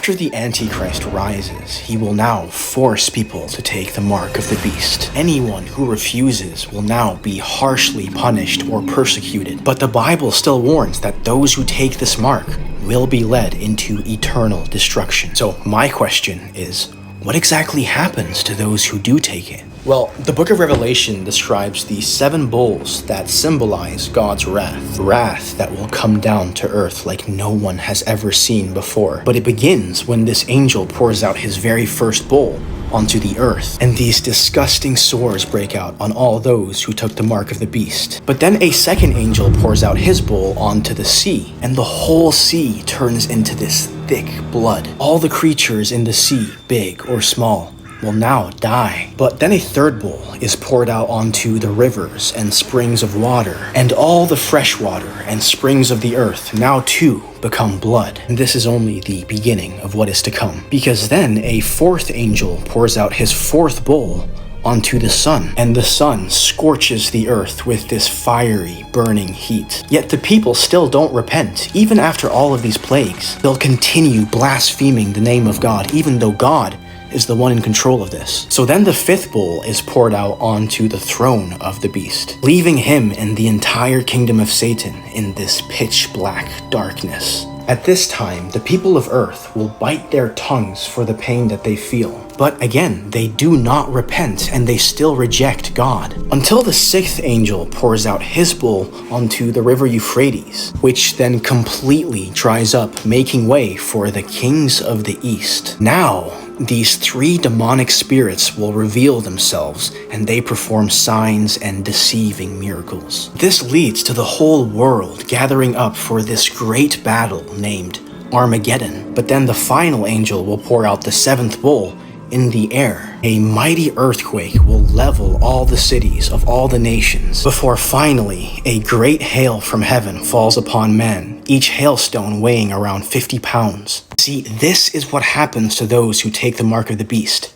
after the Antichrist rises, he will now force people to take the mark of the beast. Anyone who refuses will now be harshly punished or persecuted. But the Bible still warns that those who take this mark will be led into eternal destruction. So my question is, what exactly happens to those who do take it? Well, the book of Revelation describes the 7 bowls that symbolize God's wrath that will come down to earth like no one has ever seen before. But it begins when this angel pours out his very first bowl onto the earth, and these disgusting sores break out on all those who took the mark of the beast. But then a second angel pours out his bowl onto the sea, and the whole sea turns into this thick blood. All the creatures in the sea, big or small, will now die. But then a third bowl is poured out onto the rivers and springs of water, and all the fresh water and springs of the earth now too become blood. And this is only the beginning of what is to come, because then a fourth angel pours out his fourth bowl onto the sun, and the sun scorches the earth with this fiery, burning heat. Yet the people still don't repent. Even after all of these plagues, they'll continue blaspheming the name of God, even though God is the one in control of this. So then the fifth bowl is poured out onto the throne of the beast, leaving him and the entire kingdom of Satan in this pitch black darkness. At this time, the people of earth will bite their tongues for the pain that they feel. But again, they do not repent, and they still reject God, until the sixth angel pours out his bowl onto the river Euphrates, which then completely dries up, making way for the kings of the east. Now, these 3 demonic spirits will reveal themselves, and they perform signs and deceiving miracles. This leads to the whole world gathering up for this great battle named Armageddon. But then the final angel will pour out the 7th bowl in the air. A mighty earthquake will level all the cities of all the nations, before finally a great hail from heaven falls upon men, each hailstone weighing around 50 pounds. See, this is what happens to those who take the mark of the beast.